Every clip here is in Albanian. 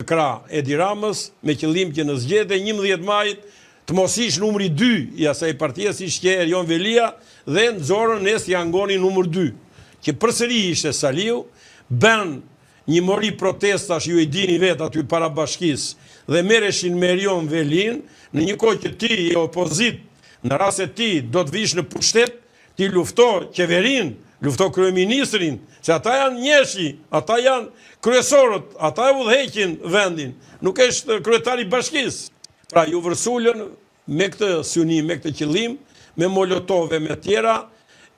krah Edi Ramës me qëllim që në zgjedhje 11 majit të mos ish numri 2 i asaj partie si që Erion Velia dhe në zorën e Sjangoni numër 2, që përsëri ishte Saliu, bën një mori protestash, ju i dini vetë aty para bashkisë, dhe merreshin me Erion Velin, në një kohë që ti je opozit, në rast se ti do të vish në pushtet, ti lufto qeverin, lufto kryeministrin, se ata janë njëshi, ata janë kryesorët, ata e udhëheqin vendin, nuk është kryetari i bashkisë. Pra ju vërsulën me këtë synim, me këtë qëllim, me molotove, me tjera,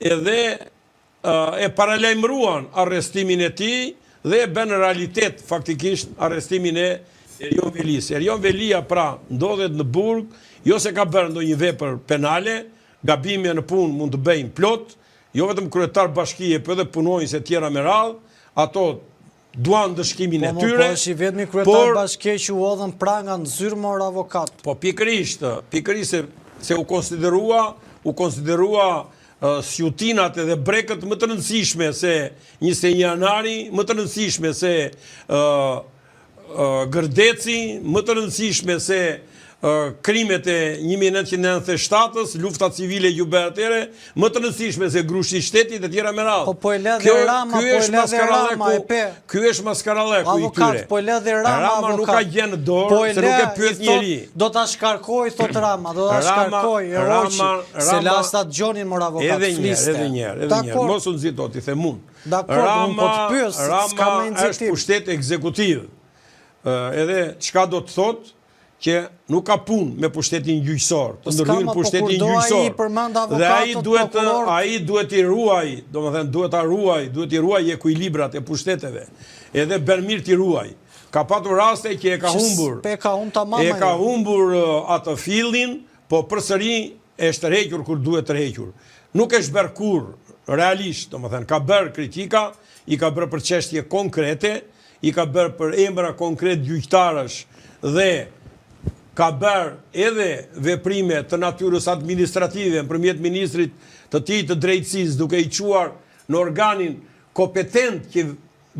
edhe e paralajmëruan arrestimin e tij dhe e bën realitet faktikisht arrestimin e Erion Velis. Erion Velia pra ndodhet në burg, jo se ka bërë ndonjë vepër penale, gabime në punë mund të bëjnë plot, jo vetëm kryetar bashkie, por edhe punonjës e tjera me radhë, ato duan dëshkimin e tyre. Po si vetëm kryetar bashkie që u hodhën pranga në zyrë mor avokat. Po pikërisht se u konsiderua sjutinat edhe brekët më të rëndësishme se 21 janari, më të rëndësishme se Gërdeci, më të rëndësishme se krimet e 1997-ës, lufta civile jubeatere, më të rëndësishme se grushti i shtetit e tjera me radhë. Po e ledhe Rama, Ky është maskaralleku i tyre. Avokat, po e ledhe Rama, Rama nuk ka gjenë dorë, se nuk e pyet njeri. Do ta shkarkoj, thot Rama, do ta shkarkoj, e hoqi, se lastat gjonin mor avokat, fliste. Edhe njerë, mos unë zito, ti the mund. Rama është pushtet ekzekutiv. Edhe qka do të thotë, që nuk ka punë me pushtetin gjyqësor, të ndërhyrë pushtetin gjyqësor. Dhe ai duhet i ruaj, do më thënë, duhet i ruaj ekuilibrat e pushteteve. Edhe bën mirë t'i ruaj. Ka patur raste që e ka humbur atë fillin, po përsëri e shtërhequr kur duhet tërhequr. Nuk është bërë kur, realisht, do më thënë, ka bërë kritika, i ka bërë për çështje konkrete, i ka bërë për emra konkret gjyqtarësh dhe ka bërë edhe veprime të natyrës administrative nëpërmjet ministrit të tij të drejtësisë, duke i quar në organin kompetent që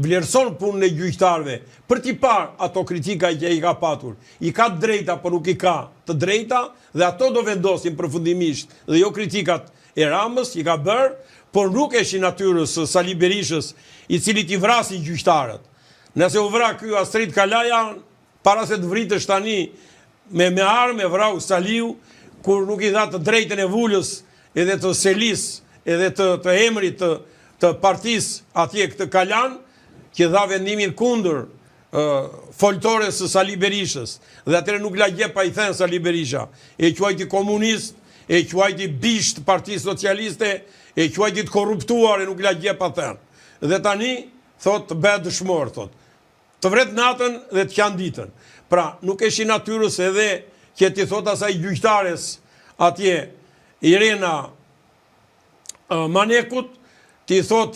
vlerëson punën e gjyqtarëve, për t'i parë ato kritika që i ka patur. I ka të drejta, por nuk i ka të drejta, dhe ato do vendosin përfundimisht, dhe jo kritikat e Ramës i ka bërë, por nuk është i natyrës Sali Berishës, i cili t'i vrasi gjyqtarët. Nëse u vra ky Astrid Kalaja, para se të vritësh tani me armë, vrau Saliu, kur nuk i dha të drejtën e vulës edhe të selis, edhe të emrit të partis atje këtë Kalan, që dha vendimin kundër foltores së Sali Berishës, dhe atëre nuk la gjepa i thënë Sali Berisha, e quajti komunist, e quajti bisht Partisë Socialiste, e quajti të korruptuar, e nuk la gjepa thënë. Dhe tani, thot, të bëhet dëshmor, thot. Të vret natën dhe të qanë ditën. Pra, nuk është i natyrës edhe që ti thot asaj gjyqtares atje Irena Manekut, ti thot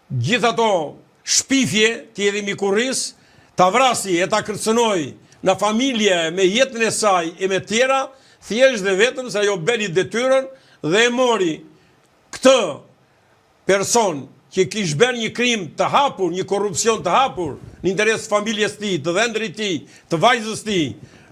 gjithë ato shpifje, ti edhe mikurris, ta vrasi e ta kërcënoj në familje me jetën e saj e me tjera, thjesht dhe vetëm se ajo bëri detyrën dhe e mori këtë person që kish bërë një krim të hapur, një korrupsion të hapur, në interes të familjes ti, të vendrit ti, të vajzës ti,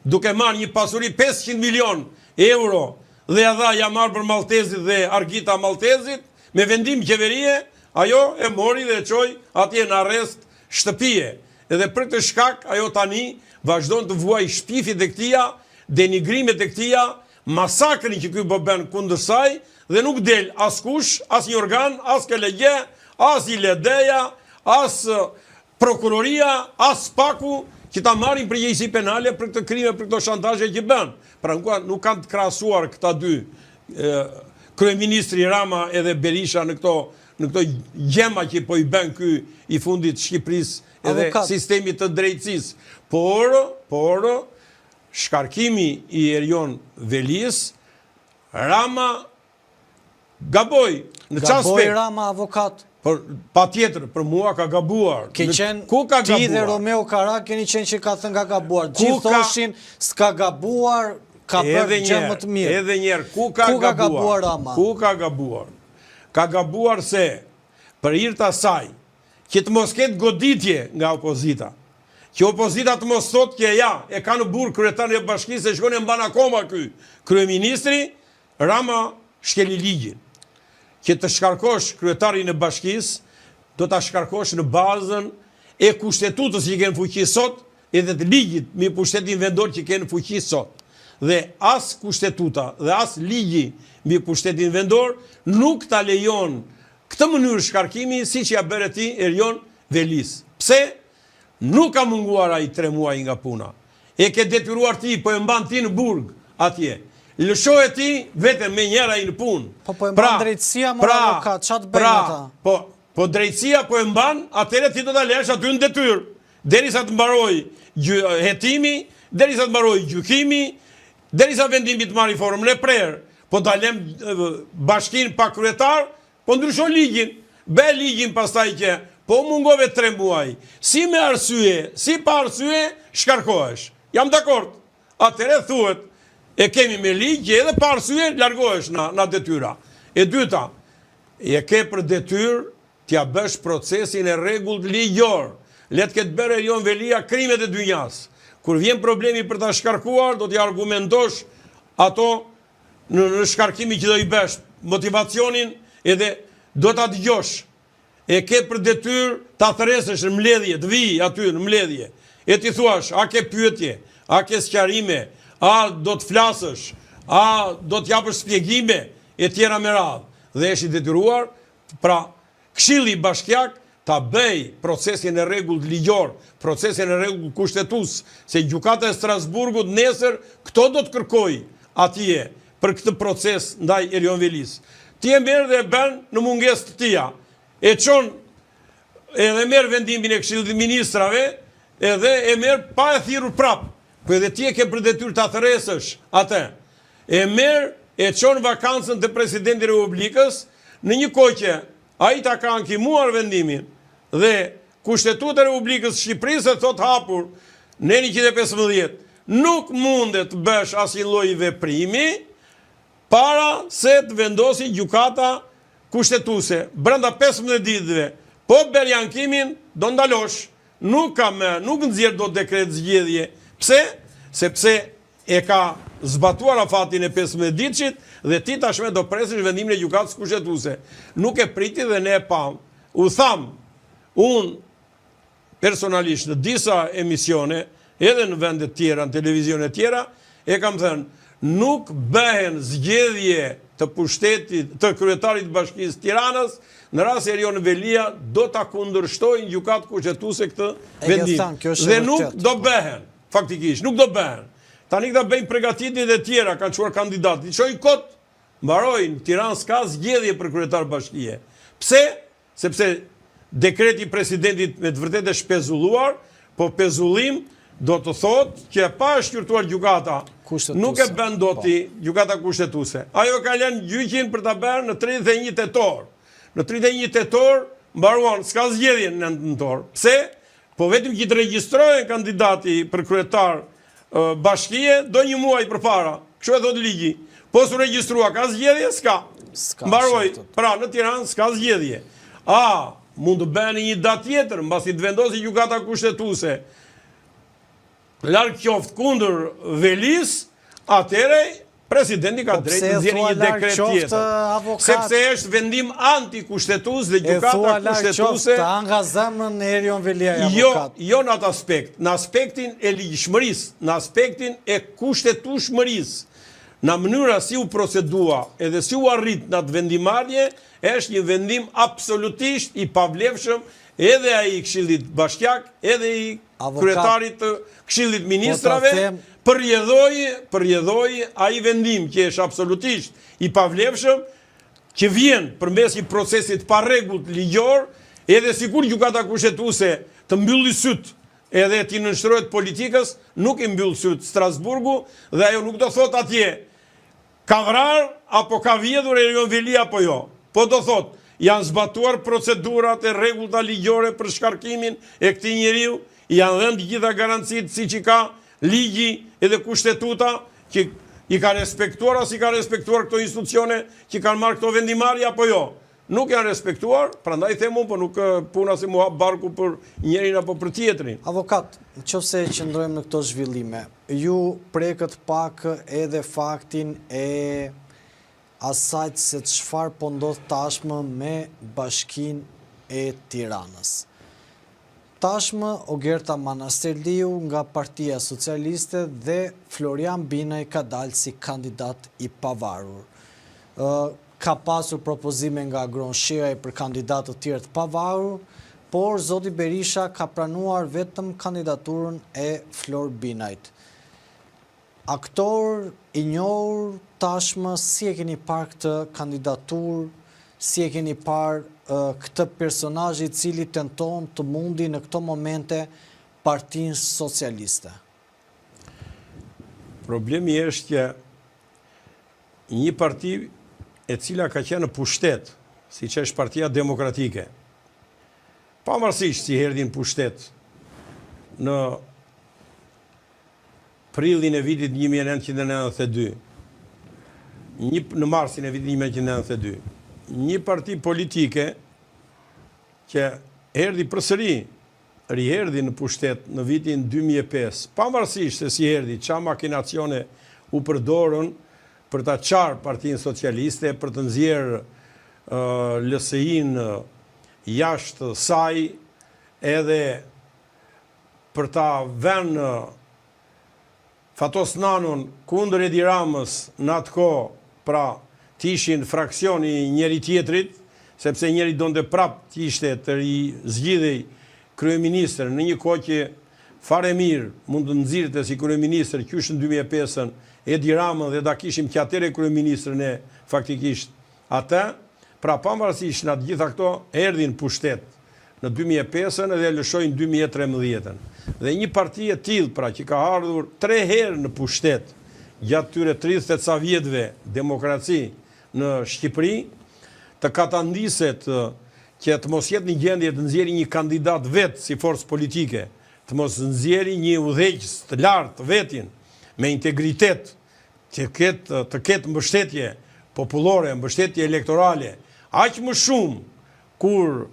duke marrë një pasuri 500 milion euro dhe dha ja marrë për Maltezit dhe Argita Maltezit, me vendim qeverie, ajo e mori dhe e qoj atje në arrest shtëpie. Edhe për këtë shkak, ajo tani vazhdon të vuaj shpifit e këtia, denigrimet e këtia, masakrin që ky bën kundër saj, dhe nuk del as kush, as një organ, as kelegje, as i ledeja, as prokuroria, as paku, që ta marrin përgjegjësi penale për këtë krime, për këto shantazhe që bën. Pra nuk kanë të krahasuar këta dy, kryeministri Rama edhe Berisha në këto gjema që po i bën ky i fundit Shqipërisë edhe sistemit të drejtësisë. Por shkarkimi i Erion Velis, Rama gaboj në çast. Gaboj Rama avokat. Pa tjetër, për mua ka gabuar. Ku ka gabuar? Ti dhe Romeo Kara keni qenë që ka thënë ka gabuar. Gjithë thoshin s'ka gabuar, ka bërë gjë më të mirë. Edhe njerë, ku ka gabuar Rama? Ku ka gabuar? Ka gabuar se për hir të asaj, që të mos ketë goditje nga opozita, që opozita të mos thot që ja, e ka në burg kryetari i bashkisë, e shkon e mban akoma ky kryeministri, Rama shkeli ligjin. Që të shkarkosh kryetarin e bashkisë, do ta shkarkosh në bazën e kushtetutës që kanë fuqi sot, edhe të ligjit me pushtetin vendor që kanë fuqi sot. Dhe as kushtetuta dhe as ligji mbi pushtetin vendor nuk ta lejon këtë mënyrë shkarkimi siç ja bëre ti Erion Velis. Pse? Nuk ka munguar ai 3 muaj nga puna. E ke detyruar ti, po e mban ti në burg atje. Lëshohet ti vetëm me njëra i në punë. Po e mban drejtësia më avokat, çfarë bëjnë ata? Po drejtësia po e mban, atëherë ti do ta lësh aty në detyrë, derisa të mbarojë hetimi, derisa të mbarojë gjykimi, derisa vendimi të marrë formën e prerë. Po ta lëm bashkinë pa kryetar, po ndryshon ligjin. Bë ligjin pastaj që po mungove 3 muaj. Si me arsye, si pa arsye, shkarkohesh. Jam dakord. Atëherë thuhet, e kemi me ligj edhe pa arsye largohesh na detyra. E dyta, e ke për detyrë t'ja bësh procesin e rregullt ligjor. Le të ketë bërë Erion Velia krimet e dynjas. Kur vjen problemi për ta shkarkuar, do t'i argumentosh ato në shkarkimi që do i bësh, motivacionin edhe do ta dëgjosh. E ke për detyrë ta thresësh në mbledhje, të vi aty në mbledhje. E ti thuash, a ke pyetje, a ke sqarime, a do të flasësh, a do të japësh shpjegime e tjera me radhë. Dhe është i detyruar, pra Këshilli Bashkiak ta bëj procesin e rregullt ligjor, procesin e rregullt kushtetues, se gjykata e Strasburgut nesër këto do të kërkoj atje për këtë proces ndaj Erion Velis. Ti e merr dhe e bën në mungesë të tia. E çon edhe merr vendimin e Këshillit të Ministrave, edhe e merr pa e thirrur prap. Po edhe ti e ke për detyrë ta thresësh atë. E merr e çon vakancën të Presidentit të Republikës në një kohë që ai ta ka ankimuar vendimin dhe Kushtetuta e Republikës së Shqipërisë thot hapur në 115 nuk mundet të bësh asnjë lloj veprimi para se të vendosi gjykata kushtetuese. Brenda 15 ditëve, po bër ankimin, do ndalosh. Nuk nxjerr dot dekret zgjedhje. Pse? Sepse e ka zbatuar afatin e 15 ditëshit dhe ti tashmë do presësh vendimin e gjykatës kushtetuese. Nuk e priti dhe ne e pam. U tham, unë personalisht në disa emisione, edhe në vende tjera, në televizione tjera, e kam thënë, nuk bëhen zgjedhje të pushtetit, të kryetarit Bashkisë Tiranës, në rast se Erion Velia do ta kundërshtojnë gjykatë kushtetuese këtë vendim. Dhe nuk do bëhen, faktikisht, nuk do bëhen. Tani këta bëjnë përgatitjet e tjera, kanë çuar kandidatë. Çojnë kot, mbarojnë, Tiranë s'ka zgjedhje për kryetar bashkie. Pse? Sepse dekreti i presidentit me të vërtetë është pezulluar, po pezullim do të thotë që pa shqyrtuar gjykata, nuk e bën doti gjykata kushtetuese. Ajo ka lënë gjyqin për ta bërë në 31 tetor. Në 31 tetor mbaruan, s'ka zgjedhje në nëntor. Pse? Po vetëm që të regjistrohen kandidati për kryetar bashkie do 1 muaj përpara. Kështu e thot ligji. Po s'u regjistrua, ka zgjedhje? S'ka. Mbaroi. Pra në Tiranë s'ka zgjedhje. Mund të bëhen një datë tjetër, mbasi të vendosi gjykata kushtetuese larg qoftë kundër Velis, atëre presidenti ka drejtë të nxjerrë një dekret tjetër. Sepse është vendim antikushtetues dhe gjykata kushtetuese ta nga zemrën e Erion Velia avokat. Jo në atë aspekt, në aspektin e ligjshmërisë, në aspektin e kushtetueshmërisë. Në mënyra si u procedua edhe si u arrit në atë vendimarrje, është një vendim absolutisht i pavlefshëm edhe ai i Këshillit Bashkiak, edhe i kryetarit të Këshillit Ministrave, përjedhoi ai vendim që është absolutisht i pavlefshëm, që vjen përmes një procesi të parregullt ligjor, edhe sikur gjykata kushtetuese të mbylli syt edhe ti nënshtrohet politikës, nuk i mbyll syt Strasburgu dhe ajo nuk do thot atje ka vrar apo ka vjedhur Erion Velia apo jo. Po do thot, janë zbatuar procedurat e rregullta ligjore për shkarkimin e këtij njeriu, janë dhënë të gjitha garancitë siç i ka ligji edhe kushtetuta që i ka respektuar as i ka respektuar këto institucione që kanë marrë këto vendimarrje apo jo. nuk janë respektuar, prandaj them unë, po nuk puna si mu hap barku për njërin apo për tjetrin. Avokat, nëse qëndrojmë në këto zhvillime, ju prekët pak edhe faktin e asajt se çfarë po ndodh tashmë me Bashkinë e Tiranës. Tashmë Ogerta Manasterliu nga Partia Socialiste dhe Florian Binaj ka dalë si kandidat i pavarur. Ka pasur propozime nga Gronshiaj për kandidatë të tjerë të pavarur, por zoti Berisha ka pranuar vetëm kandidaturën e Flor Binajt. Aktor i njohur tashmë, si e keni parë këtë kandidaturë, si e keni parë këtë personazh i cili tenton të mundi në këto momente Partinë Socialiste? Problemi është që një parti e cila ka qenë në pushtet, si që është Partia Demokratike, pavarësisht si erdhi në pushtet në prillin e vitit 1992, në marsin e vitit 1992, një parti politike që erdhi përsëri, rierdhi në pushtet në vitin 2005, pavarësisht se si erdhi, qa makinacione u përdorën për ta qarë Partinë Socialiste, për të nxjerrë LSI-n jashtë saj, edhe për ta vënë Fatos Nanon kundër Edi Ramës në atë kohë, pra t'ishin fraksioni njëri tjetrit, sepse njëri donte prap t'ishte të zgjidhej kryeministër në një kohë që fare mirë mund të nxirrte si kryeministër qysh në 2005-ën Edi Ramën dhe da kishim që atere kryeministrën e faktikisht atë, pra pavarësisht nga të gjitha këto erdhin pushtet në 2005-ën dhe lëshojnë 2013-ën. Dhe një parti e tillë pra që ka ardhur 3 herë në pushtet gjatë tyre 30 ca vjetëve demokraci në Shqipëri, të katandiset që të mos jetë një gjendje të nxjerrë një kandidat vetë si forcë politike, të mos nxjerrë një udhëheqës të lartë vetin, me integritet, të ketë mbështetje popullore, mbështetje elektorale, aq më shumë kur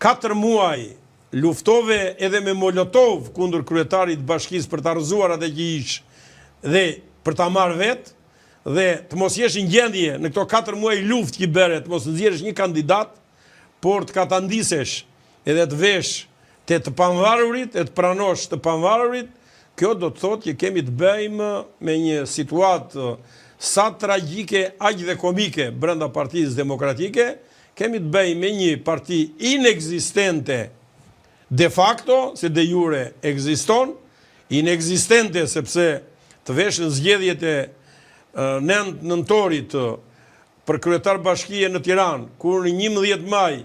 4 muaj luftove edhe me Molotov kundër kryetarit bashkisë për të arzuar atë që ish dhe për ta marrë vetë, dhe të mos jesh në gjendje në këto 4 muaj luftë që bëre, të mos nxjerrësh një kandidat, por të katandisesh edhe të vesh të pavarërit, e të pranosh të pavarërit. Kjo do të thotë që kemi të bëjmë me një situatë sa tragjike, aq dhe komike brenda Partisë Demokratike, kemi të bëjmë me një parti inexistente de facto, se de jure ekziston, inexistente sepse të vesh në zgjedhjet e 9 nëntorit për kryetar bashkie në Tiranë, kur në 11 maj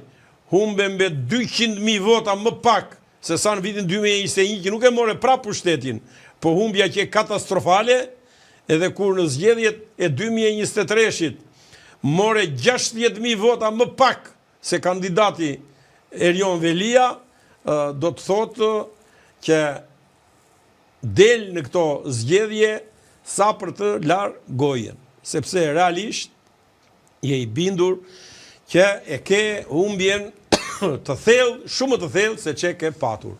humbe mbe 200.000 vota më pak se sa në vitin 2021, që nuk e more prapë pushtetin, po humbja që e katastrofale, edhe kur në zgjedhjet e 2023-shit more 60.000 vota më pak se kandidati Erion Velia, do të thotë që del në këto zgjedhje sa për të larë gojen, sepse realisht je i bindur që e ke humbjen të thellë, shumë të thellë se që ke patur.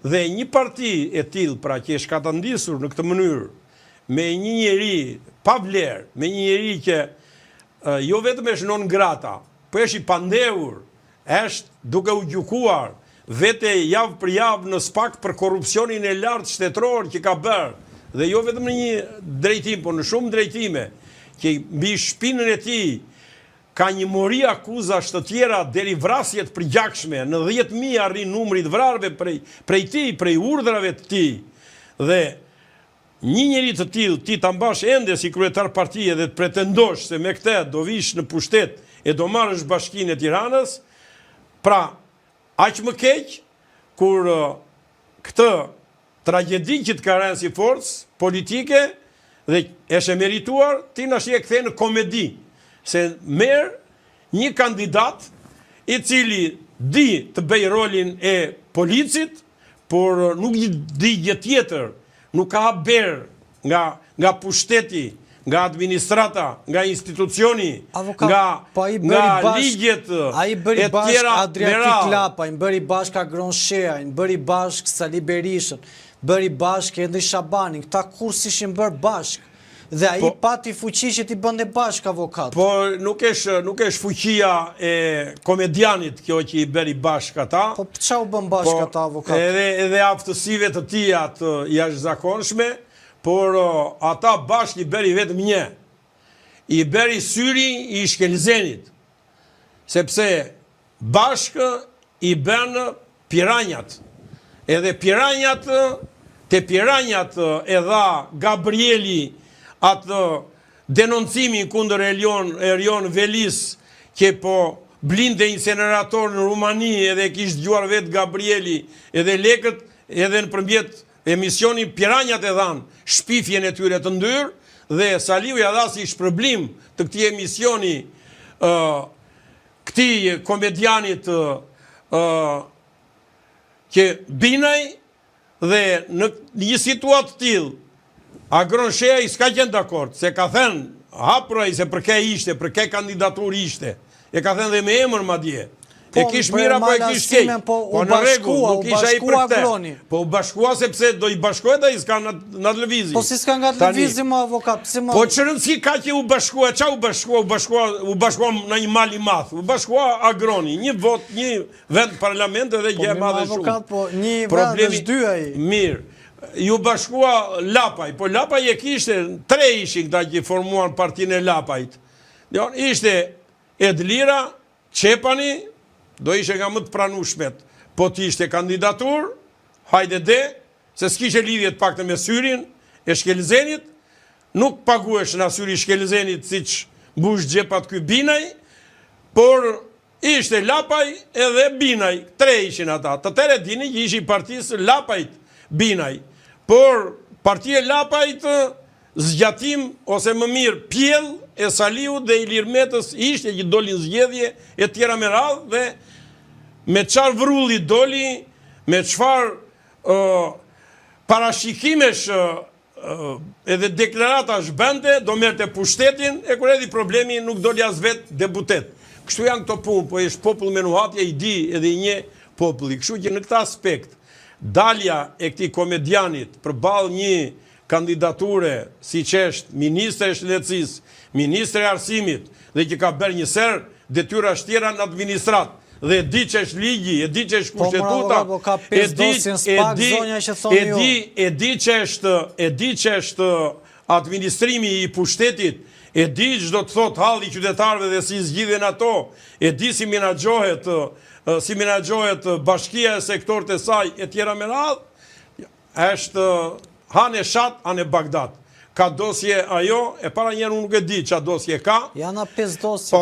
Dhe një parti e tillë pra që është katandisur në këtë mënyrë, me një njeri pa vlerë, me një njeri që jo vetëm është non grata, po është i pandehur, është duke u gjukuar, vete javë për javë në spak për korrupsionin e lartë shtetëror që ka bërë, dhe jo vetëm në një drejtim, po në shumë drejtime, që mbi shpinën e tij ka një mori akuzash të tjera deri vrasjet përgjakshme, në 10.000 arrin numri të vrarëve prej tij, prej urdhrave të tij. Dhe një njeri të tillë ti ta mbash ende si kryetar partie dhe të pretendosh se me këtë do vish në pushtet e do marrësh Bashkinë e Tiranës, pra aq më keq kur këtë tragjedi që të ka rënë si forcë politike dhe është e merituar, ti na e kthe në komedi. Se merë një kandidat i cili di të bëj rolin e policit, por nuk di gjë tjetër, nuk ka haber nga pushteti, nga administrata, nga institucioni, nga ligjet a i bëri bashk Adriatik Lapa, i bëri bashk Agron Shea, i bëri bashk Sali Berishën, bëri bashk Edi Shabanin, këta kur si ishin bërë bashk. Dhe a i pati fuqi që ti bënde bashk avokat. Po nuk esh fuqia e komedianit kjo që i bëri bashk ata. Po qa u bën bashk ata avokat? Edhe aftësive të tia të jashtëzakonshme, por ata bashk i bëri vetëm një. I bëri syri i Shkelzenit. Sepse bashk i bën piranjat. Edhe piranjat, te piranjat edha Gabrieli atë denoncimin kundër Erion Velis, që po blinde incenerator në Rumani, edhe kishtë dëgjuar vetë Gabrieli, edhe lekët, edhe në përmjet emisioni piranjat e dhanë, shpifjen e tyre të ndyrë, dhe Saliu ja dha si shpërblim të këti emisioni, këti komedianit që binaj, dhe në një situatë tillë, Agron Shea i s'ka qenë dakord, se ka thënë, hapra i se për ke ishte, për ke kandidatur ishte, e ka thënë dhe me emër ma dje. E kish mira, po e kish kej. Po në regu, nuk isha i për këte. Po u bashkua sepse do i bashkojt dhe i s'ka në lëvizim. Po si s'ka nga lëvizim, avokat? Po që rëndësi ka që u bashkua, qa u bashkua? U bashkua në një mali math, u bashkua Agroni, një vot, një vend parlament dhe gje madhe shumë. Avokat, po një vend është dy ai. Mirë. Ju bashkua Lapaj, po Lapaj e kishte, 3 ishin këta që formuan partinë e Lapajt. Ishte Edlira, Qepani, do ishe nga më të pranueshmet, po të ishte kandidatur, hajde de, se s'kishe lidhjet pakte me syrin e Shkelzenit, nuk paguesh në syri Shkelzenit si që mbush gjepat këj Binaj, por ishte Lapaj edhe Binaj, 3 ishin ata. Të tere dini që ishi partisë Lapajt Binaj. Por partije Lapajt zgjatim ose më mirë pjell e Saliu dhe Ilir Metës ishte që dolin zgjedhje e tjera me radhë dhe me qarë vrulli doli, me qfar parashikimesh edhe deklaratash bende, do merte pushtetin e kur edhi problemi nuk doli as vetë debutet. Kështu janë këto punë, po esh popull me nuhatja i di edhe i një populli. Kështu që në këta aspekt, dalja e këti komedianit përballë një kandidature si që është Ministre e Shëndetësisë, Ministre e Arsimit, dhe që ka bërë një serë detyra shtjera në administrat, dhe e di që është ligji, e di që është kushtetuta, e di që është administrimi i pushtetit, e di që do të thot halli qytetarëve dhe si zgjidhen ato, e di si menaxhohet bashkia e sektorët e saj e tjera me radhë, është hanë shat, hanë Bagdad. Ka dosje ajo, e para njerë unë nuk e di që dosje ka. Janë 5 dosje.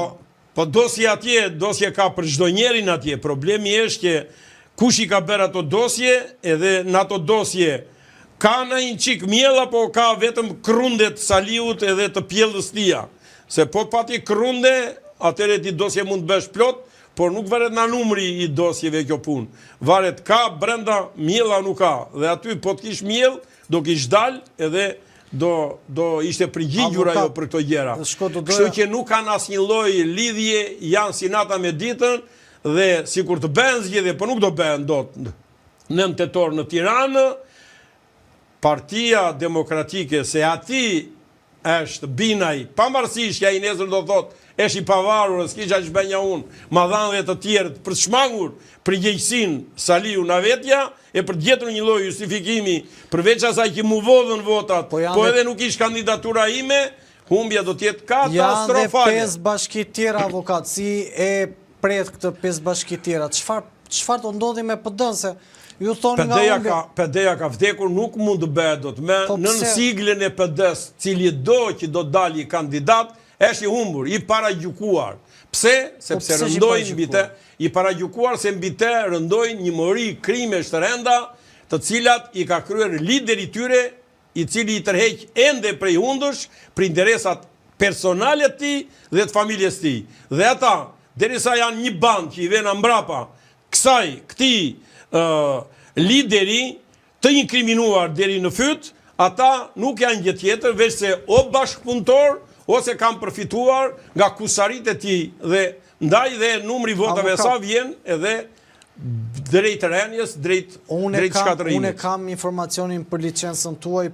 Po dosje atje, dosje ka për çdo njerin atje. Problemi është që kush i ka bërë ato dosje, edhe në ato dosje ka në një qik mjella, po ka vetëm krundet Saliut edhe të pjellës tia. Se po pati krunde, atëre ti dosje mund të bësh plot, por nuk varet në numri i dosjeve kjo punë. Varet ka, brenda mjella nuk ka. Dhe aty po të kish mjell, do kish dal edhe do ishte përgjigjur ajo për këto gjëra. Kështu që nuk kanë asnjë lloj lidhje, janë si nata me ditën dhe sikur të bëhen zgjedhje, po nuk do bëhen dot. 9 tetor në Tiranë, Partia Demokratike se ati është Binaj, pavarësisht ja i nesër do thot, është i pavarur, s'kisha që bënja unë, madhanëve të tjerët për të shmangur përgjegjësin Saliu në vetja, e për të gjetur një lloj justifikimi, përveç asaj që mu vodhën votat, po edhe nuk ish kandidatura ime, humbja do tjetë katastrofale. Janë dhe 5 bashki tjera, avokat, si e pret këtë 5 bashki tjera, qëfar të ndodhi me PD-n, se ju thoni nga humbja? PD-ja ka vdekur, nuk mund të bëhet do të me, në siglën e PD-s, cili do që do dali kandidat, është i humbur, i paragjykuar. Pse? Sepse rëndojnë mbite, i paragjykuar se mbite rëndojnë një mori krime shtërenda, të cilat i ka kryer lideri tyre, i cili i tërheq ende prej hundësh, për interesat personale ti dhe të familjes ti. Dhe ata, derisa janë një band që i vena mbrapa, këti lideri të inkriminuar deri në fyt, ata nuk janë gjë tjetër, veç se o bashkëpunëtor, ose kanë përfituar nga kusarit e tij dhe ndaj dhe numri votave sa vjen edhe drejt rënies, drejt shkatërimit. Unë kam informacionin për licencën tuaj.